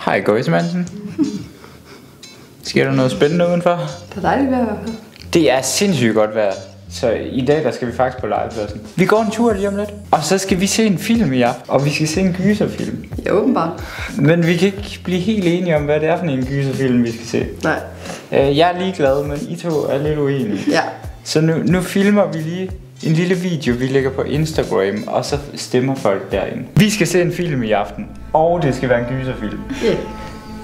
Hej Gøjsemansen. Sker der noget spændende udenfor? Det er dejligt vejr i hvert fald. Det er sindssygt godt vejr. Så i dag der skal vi faktisk på legepladsen. Vi går en tur lige om lidt. Og så skal vi se en film i aften. Og vi skal se en gyserfilm. Ja, åbenbart. Men vi kan ikke blive helt enige om, hvad det er for en gyserfilm, vi skal se. Nej. Jeg er ligeglad, men I to er lidt uenige. Ja. Så nu filmer vi lige en lille video, vi lægger på Instagram, og så stemmer folk derinde. Vi skal se en film i aften, og det skal være en gyserfilm. Yeah.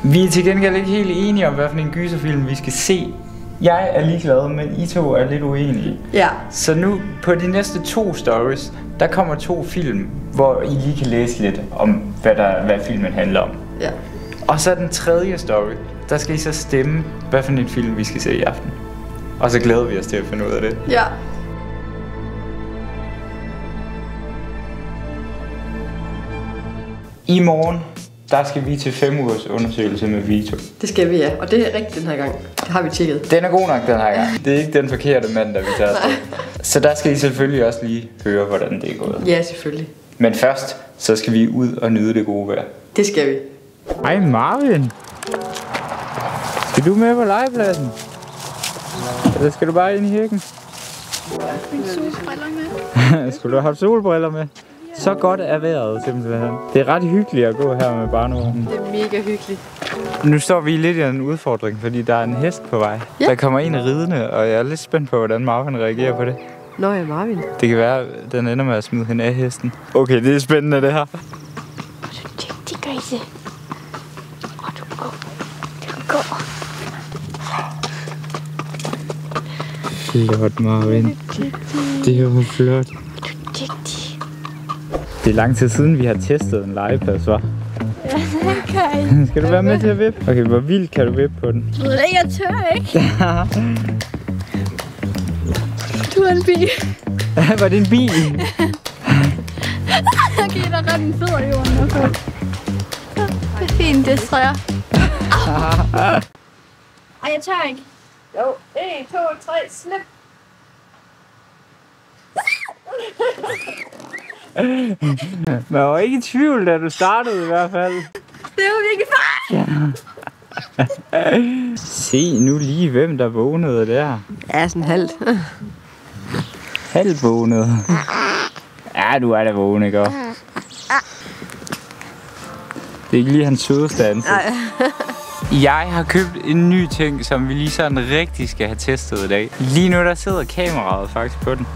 Vi er til gengæld ikke helt enige om, hvad for en gyserfilm vi skal se. Jeg er ligeglad, men I to er lidt uenige. Ja. Så nu på de næste 2 stories, der kommer 2 film, hvor I lige kan læse lidt om, hvad filmen handler om. Ja. Og så den 3. story, der skal I så stemme, hvad for en film vi skal se i aften. Og så glæder vi os til at finde ud af det. Ja. I morgen, der skal vi til 5 ugers undersøgelse med Vito. Det skal vi, ja. Og det er rigtigt den her gang. Det har vi tjekket. Den er god nok den her gang. Det er ikke den forkerte mandag, vi tager afsted. Så der skal I selvfølgelig også lige høre, hvordan det er gået. Ja, selvfølgelig. Men først, så skal vi ud og nyde det gode vejr. Det skal vi. Hej Marvin. Skal du med på legepladsen? Eller skal du bare ind i hækken? Solbriller med. Skulle du have solbriller med? Så godt er vejret simpelthen. Det er ret hyggeligt at gå her med barnevognen. Det er mega hyggeligt. Nu står vi lidt i en udfordring, fordi der er en hest på vej. Ja. Der kommer en ridende, og jeg er lidt spændt på, hvordan Marvin reagerer på det. Nå ja, Marvin. Det kan være, at den ender med at smide hende af hesten. Okay, det er spændende det her. Og så tjek de grise. Og du går. Du går. Flot, Marvin. Det var flot. Tjek de. Det er lang tid siden, vi har testet en legeplads, hva'? Ja, det kan jeg. Skal du være med til at vippe? Okay, hvor vildt kan du vippe på den? Du ved det, jeg tør ikke. Du er en bil. Var det en bil? Okay, der er ret en fed i jorden. Okay. Det er fint, det tror jeg. Ej, jeg tør ikke. Jo, 1, 2, 3, slip. Man var ikke i tvivl, da du startede i hvert fald. Det er jo virkelig farligt. Se nu lige, hvem der vågnede der. Ja, sådan halvt. Halvt vågnede. Ja, du er da vågen, ikke? Det er ikke lige hans sødeste ansigt. Jeg har købt en ny ting, som vi lige sådan rigtig skal have testet i dag. Lige nu der sidder kameraet faktisk på den.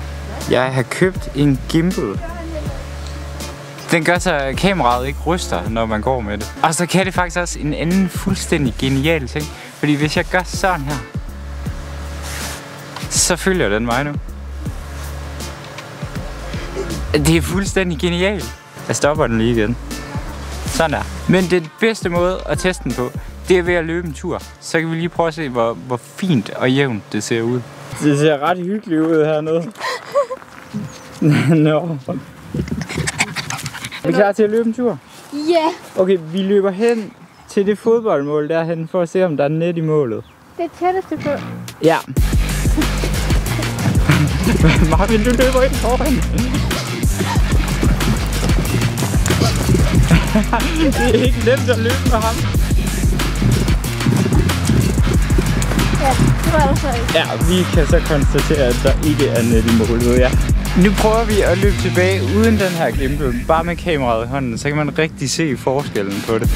Jeg har købt en gimbal. Den gør så, at kameraet ikke ryster, når man går med det. Og så kan det faktisk også en anden fuldstændig genial ting. Fordi hvis jeg gør sådan her, så følger den mig nu. Det er fuldstændig genialt. Jeg stopper den lige igen. Sådan der. Men den bedste måde at teste den på, det er ved at løbe en tur. Så kan vi lige prøve at se, hvor fint og jævnt det ser ud. Det ser ret hyggeligt ud hernede. Nå. Er vi klar til at løbe en tur? Ja. Okay, vi løber hen til det fodboldmål derhen for at se, om der er net i målet. Det er tætteste på. Ja. Marvin, du løber ind foran. Det er ikke nemt at løbe med ham. Ja, det var der så ikke. Ja, vi kan så konstatere, at der ikke er net i målet, ja. Nu prøver vi at løbe tilbage uden den her gimbal, bare med kameraet i hånden, så kan man rigtig se forskellen på det.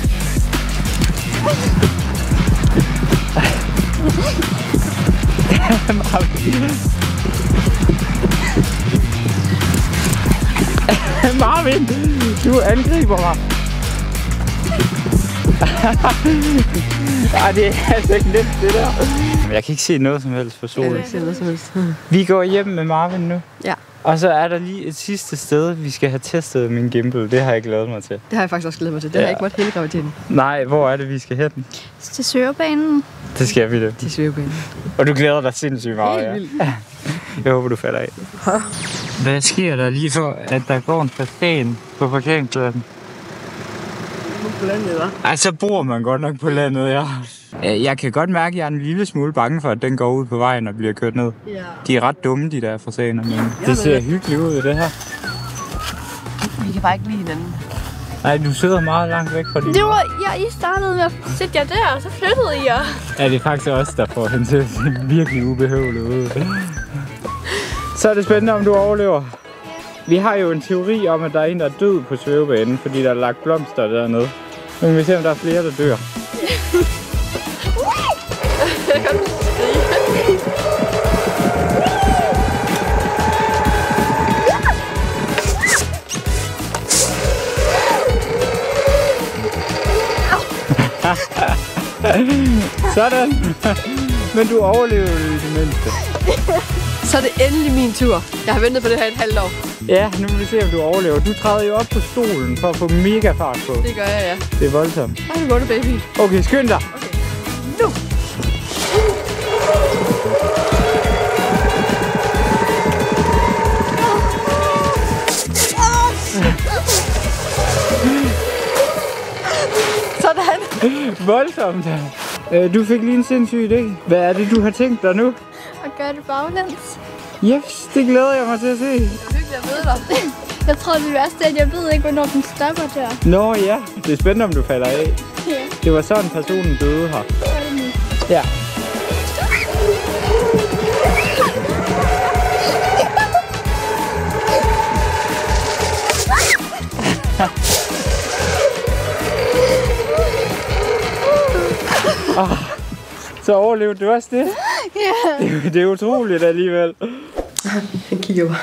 Marvin, du angriber mig. Ej, det er altså ikke nemt, det der. Jeg kan ikke se noget som helst for solen. Jeg kan ikke se noget som helst. Vi går hjem med Marvin nu. Ja. Og så er der lige et sidste sted, vi skal have testet min gimbal. Det har jeg glædet mig til. Det har jeg faktisk også glædet mig til. Det har jeg ikke måttet hele graviditeten. Nej, hvor er det, vi skal hen? Til Sørebanen. Det skal vi det. Til svævebanen. Og du glæder dig sindssygt meget, ja. Helt Jeg håber, du falder af. Hvad sker der lige for, at der går en fastan på parkeringspladsen? På landet, hva'? Ej, så bor man godt nok på landet, ja. Jeg kan godt mærke, at jeg er en lille smule bange for, at den går ud på vejen og bliver kørt ned. Ja. De er ret dumme, de der fasaner, men det ser hyggeligt ud, det her. Vi kan bare ikke lide hinanden. Nej, du sidder meget langt væk fra din Det var, I startede med at sætte jer der, og så flyttede I jer. Ja, det er faktisk også der får hende til at se virkelig ubehøvlet ud. Så er det spændende, om du overlever. Vi har jo en teori om, at der er en, der er død på svævebanen, fordi der er lagt blomster dernede. Nu kan vi se, om der er flere, der dør. Sådan. Men du overlevede i det mindste. Så er det endelig min tur. Jeg har ventet på det her et halvt år. Ja, nu må vi se, om du overlever. Du træder jo op på stolen for at få mega fart på. Det gør jeg, ja. Det er voldsomt. Ej, nu går det, baby. Okay, skynd dig. Okay. Nu! Sådan. Voldsomt. Du fik lige en sindssyg idé. Hvad er det, du har tænkt dig nu? Og gør det baglæns. Yes, det glæder jeg mig til at se. Hyggeligt at møde dig. Jeg tror, det værste er, at jeg ved ikke, hvornår den stopper der. Nå ja, det er spændende, om du falder af. Ja, Det var sådan, personen døde her. så er det nu. Ja. Så overlevede du også det? Ja. Det er utroligt alligevel. Han kigger bare.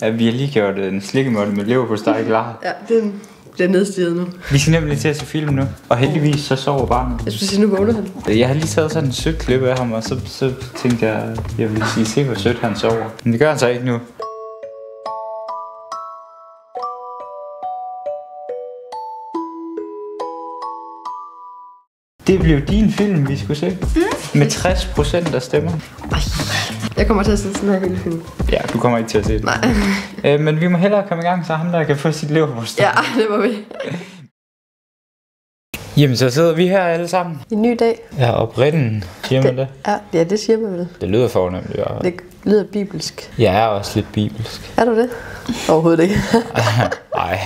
Ja, vi har lige gjort en slikkemåtte med leverpostej klar. Ja, den bliver nedstiget nu. Vi skal nemlig til at se film nu. Og heldigvis så sover barnet. Jeg skulle sige, nu vågner han. Jeg har lige taget sådan en sødt klip af ham, og så tænkte jeg ville sige, se hvor sødt han sover. Men det gør han så ikke nu. Det blev din film, vi skulle se. Med 60% af stemmer. Jeg kommer til at se sådan her hele film. Ja, du kommer ikke til at se det. Nej. Men vi må hellere komme i gang, så ham der kan få sit leverpostej. Ja, det må vi. Jamen, så sidder vi her alle sammen. En ny dag. Ja, oprinden, siger man det? Ja, det siger man vel. Det lyder fornemt, ja. Det lyder bibelsk. Jeg er også lidt bibelsk. Er du det? Overhovedet ikke. Nej,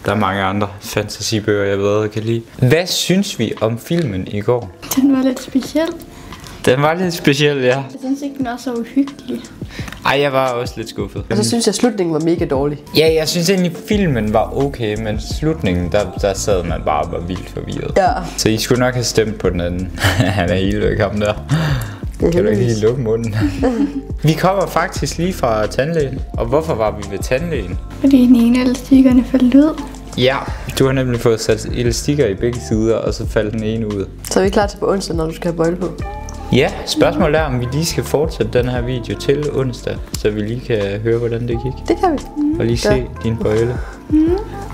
der er mange andre fantasibøger, jeg bedre kan lide. Hvad synes vi om filmen i går? Den var lidt speciel. Den var lidt speciel, ja. Jeg synes ikke, den var så uhyggelig. Ej, jeg var også lidt skuffet. Og så synes jeg, at slutningen var mega dårlig. Ja, jeg synes egentlig, filmen var okay, men slutningen, der sad man bare og var vildt forvirret. Ja. Så I skulle nok have stemt på den anden. Han er helt væk, ham der. Det Kan du ikke lige lukke munden? Vi kommer faktisk lige fra tandlægen. Og hvorfor var vi ved tandlægen? Fordi den ene af elastikkerne faldt ud. Ja, du har nemlig fået sat elastikker i begge sider, og så faldt den ene ud. Så er vi klar til på onsdag, når du skal have bøjle på. Ja, spørgsmålet er, om vi lige skal fortsætte den her video til onsdag, så vi lige kan høre, hvordan det gik. Det kan vi. Og lige se din bøjle.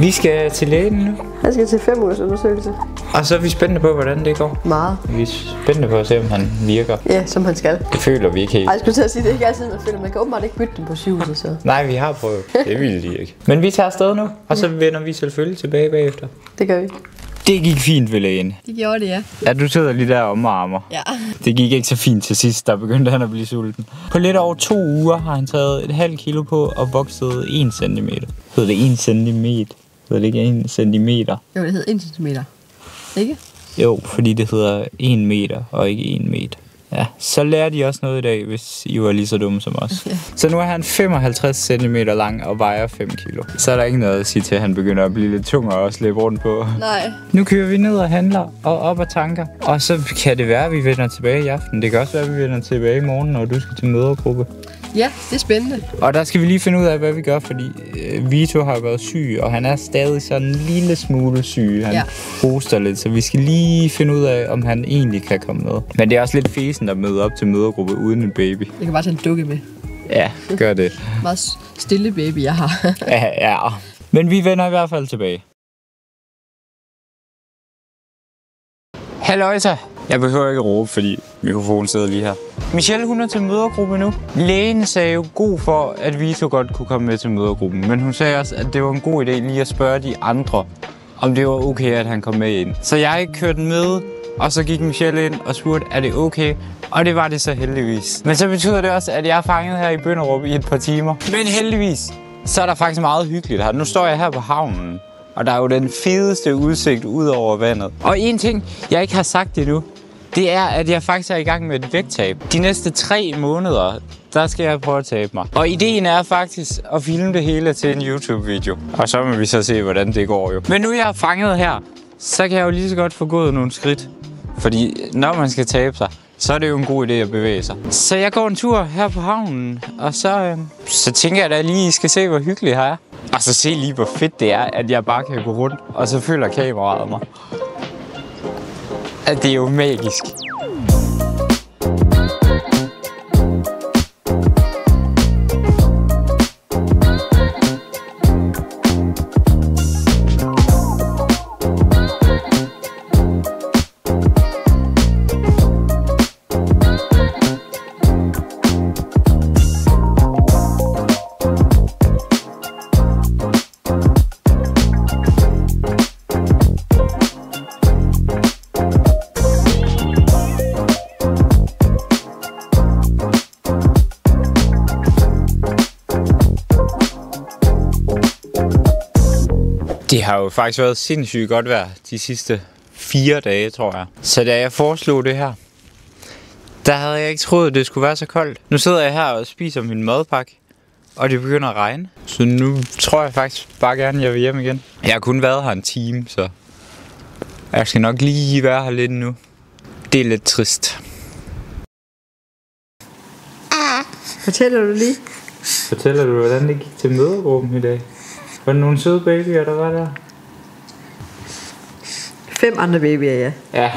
Vi skal til lægen nu. Han skal til 5 ugers undersøgelse. Og så er vi spændte på, hvordan det går. Meget. Vi er spændte på at se, om han virker. Ja, som han skal. Det føler vi ikke helt. Ej, jeg skulle til at sige, det er ikke altid, man føler. Man kan åbenbart ikke bytte dem på sygehuset, så. Nej, vi har prøvet. Det ville de ikke. Men vi tager afsted nu, og så vender vi selvfølgelig tilbage bagefter. Det gør vi. Det gik fint ved lægen. Det gjorde det, ja. Ja, du sidder lige der og omarmer. Ja. Det gik ikke så fint til sidst, der begyndte han at blive sulten. På lidt over 2 uger har han taget ½ kilo på og vokset 1 centimeter. Hedder det 1 centimeter? Hedder det ikke 1 centimeter? Jo, det hedder 1 centimeter. Ikke? Jo, fordi det hedder 1 meter og ikke 1 meter. Ja, så lærer de også noget i dag, hvis I var lige så dumme som os. Ja. Så nu er han 55 cm lang og vejer 5 kilo. Så er der ikke noget at sige til, at han begynder at blive lidt tungere og slæbe rundt på. Nej. Nu kører vi ned og handler og op og tanker. Og så kan det være, at vi vender tilbage i aften. Det kan også være, at vi vender tilbage i morgen, når du skal til mødergruppe. Ja, det er spændende. Og der skal vi lige finde ud af, hvad vi gør, fordi Vito har været syg, og han er stadig sådan en lille smule syg. Han hoster lidt, så vi skal lige finde ud af, om han egentlig kan komme med. Men det er også lidt fesen at møde op til mødergruppe uden en baby. Jeg kan bare tage en dukke med. Ja, gør det. Meget stille baby, jeg har. Ja. Men vi vender i hvert fald tilbage. Halløjsa. Jeg behøver ikke råbe, fordi mikrofonen sidder lige her. Michelle, hun er til mødergruppe nu. Lægen sagde jo god for, at Vito godt kunne komme med til mødergruppen. Men hun sagde også, at det var en god idé lige at spørge de andre, om det var okay, at han kom med ind. Så jeg kørte med, og så gik Michelle ind og spurgte, er det okay? Og det var det så heldigvis. Men så betyder det også, at jeg er fanget her i Bønderup i et par timer. Men heldigvis, så er der faktisk meget hyggeligt her. Nu står jeg her på havnen. Og der er jo den fedeste udsigt ud over vandet. Og en ting, jeg ikke har sagt endnu, det er, at jeg faktisk er i gang med et vægttab. De næste 3 måneder, der skal jeg prøve at tabe mig. Og ideen er faktisk at filme det hele til en YouTube-video. Og så må vi så se, hvordan det går jo. Men nu jeg er fanget her, så kan jeg jo lige så godt få gået nogle skridt. Fordi når man skal tabe sig, så er det jo en god idé at bevæge sig. Så jeg går en tur her på havnen, og så tænker jeg da lige, I skal se, hvor hyggeligt her er. Og så se lige, hvor fedt det er, at jeg bare kan gå rundt, og så føler kameraet mig. At det er jo magisk. Det har jo faktisk været sindssygt godt vejr de sidste 4 dage, tror jeg. Så da jeg foreslog det her, der havde jeg ikke troet, at det skulle være så koldt. Nu sidder jeg her og spiser min madpakke, og det begynder at regne. Så nu tror jeg faktisk bare gerne, at jeg vil hjem igen. Jeg har kun været her en time, så jeg skal nok lige være her lidt nu. Det er lidt trist. Fortæller du lige? Fortæller du, hvordan det gik til mødregruppen i dag? Var der nogle søde babyer, der var der? 5 andre babyer, ja. Ja,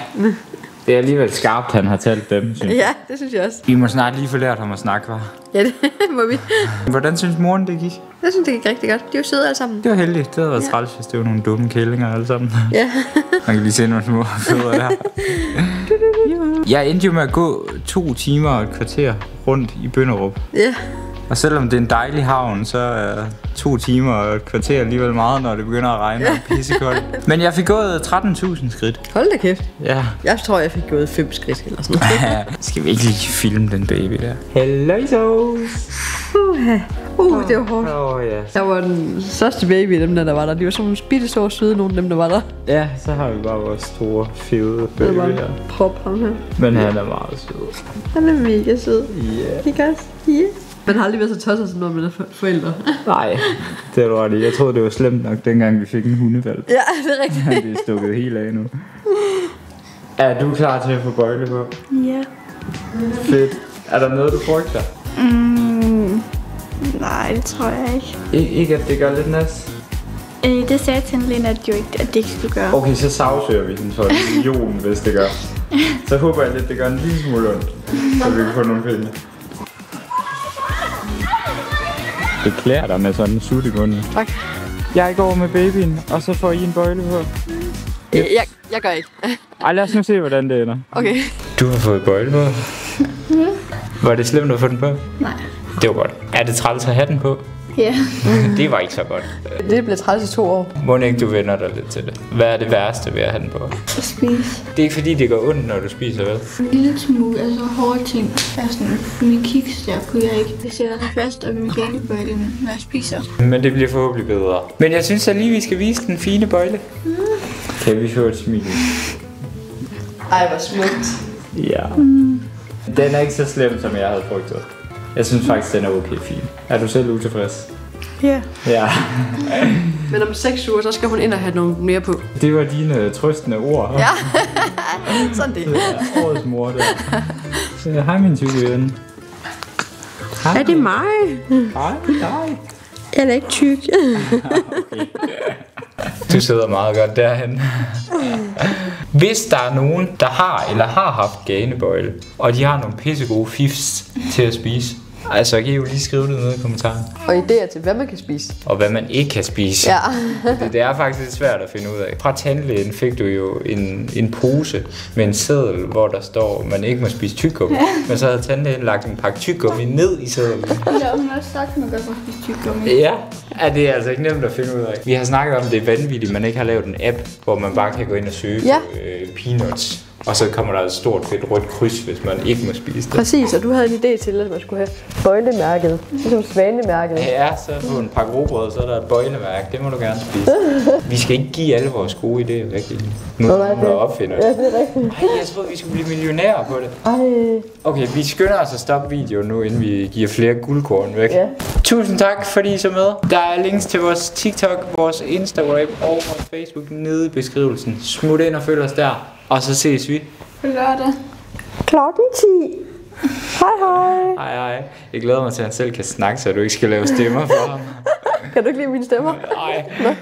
det er alligevel skarpt, han har talt dem, synes jeg. Ja, det synes jeg også. Vi må snart lige få lært ham at snakke, hva'? Ja, det må vi. Hvordan synes moren, det gik? Jeg synes, det gik rigtig godt. De er jo søde alle sammen. Det var heldigt. Det havde været træls, hvis det var nogle dumme kællinger alle sammen. Ja. Man kan lige se nogle små fødder der. Jeg endte jo med at gå 2 timer og et kvarter rundt i Bønderup. Ja. Og selvom det er en dejlig havn, så er 2 timer og et kvarter alligevel meget, når det begynder at regne og pissekoldt. Men jeg fik gået 13.000 skridt. Hold da kæft. Ja. Jeg tror, jeg fik gået 5 skridt eller sådan noget. Skal vi ikke lige filme den baby der? Hello, so. Det var hårdt. Ja. Der var den største baby, dem der var der. De var sådan nogle bittestore søde, nogle af dem, der var der. Ja, så har vi bare vores store, fede baby her. Prop ham her. Men han er meget sød. Han er mega sød. Ja. Ikke også? Ja. Man har aldrig været så tosset, når man er forældre. Nej, det er du ret i. Jeg troede, det var slemt nok, dengang vi fik en hundevalg. Ja, det er rigtigt. Det er stukket helt af nu. Er du klar til at få bøjle på? Ja. Fedt. Er der noget, du frygter? Nej, det tror jeg ikke. Ikke at det gør lidt næst? Det sagde til Lena, at det ikke skulle gøre. Okay, så sagsøger vi den for 1 million, hvis det gør. Så håber jeg lidt, det gør en lille smule ondt, så vi kan få nogle penge. Det klæder dig med sådan en sut i munden. Tak. Jeg går med babyen, og så får I en bøjle på. Jeg gør ikke. Ej, lad os nu se, hvordan det ender. Okay. Du har fået bøjle på. Var det slemt at få den på? Nej. Det var godt. Er det træls at have den på? Ja. Det var ikke så godt. Det blev træls i 2 år. Må ikke du vender dig lidt til det? Hvad er det værste ved at have den på? At spise. Det er ikke fordi, det går ondt, når du spiser, vel? En lille smule, altså hårde ting. Altså min kiks der kunne jeg ikke. Det sætter sig fast op i min gængebøjle, når jeg spiser. Men det bliver forhåbentlig bedre. Men jeg synes at lige, vi skal vise den fine bøjle. Kan vi få et smil? Ej, hvor smukt. Ja. Den er ikke så slem, som jeg havde frygtet. Jeg synes faktisk, den er okay fin. Er du selv utilfreds? Ja. Ja. Men om 6 uger, så skal hun ind og have noget mere på. Det var dine trøstende ord. Ja, sådan det. Ja, årets mor der. Så, hej min tykke ven. Hej. Er det mig? Hej, hej. Jeg er ikke tyk. Okay. Du sidder meget godt derhen. Hvis der er nogen, der har eller har haft ganebøjle, og de har nogle pissegode fifs til at spise, altså kan I jo lige skrive det ned i kommentaren. Og idéer til, hvad man kan spise. Og hvad man ikke kan spise. Ja. Det er faktisk svært at finde ud af. Fra tandlægen fik du jo en pose med en seddel, hvor der står, at man ikke må spise tyggegummi. Men så havde tandlægen lagt en pakke tyggegummi ned i sedlen. Ja, hun har også sagt, at man godt må spise tyggegummi. Ja, det er altså ikke nemt at finde ud af. Vi har snakket om, det er vanvittigt, man ikke har lavet en app, hvor man bare kan gå ind og søge på peanuts. Og så kommer der et stort fedt rødt kryds, hvis man ikke må spise det. Præcis, og du havde en idé til, at man skulle have bøjlemærket. Ligesom svanemærket. Ja, så på en pakke rugbrød, så er der et bøjlemærke. Det må du gerne spise. Vi skal ikke give alle vores gode idéer væk. Nu er der opfinder det. Ja, det er rigtigt. Ej, jeg troede, vi skulle blive millionærer på det. Ej. Okay, vi skynder os at stoppe videoen nu, inden vi giver flere guldkorn væk. Ja. Tusind tak, fordi I så med. Der er links til vores TikTok, vores Instagram og vores Facebook nede i beskrivelsen. Smut ind og følg os der, og så ses vi. På lørdag. Klokken 10. Hej hej. Hej hej. Jeg glæder mig til, at han selv kan snakke, så du ikke skal lave stemmer for ham. Kan du ikke lide mine stemmer? Nej.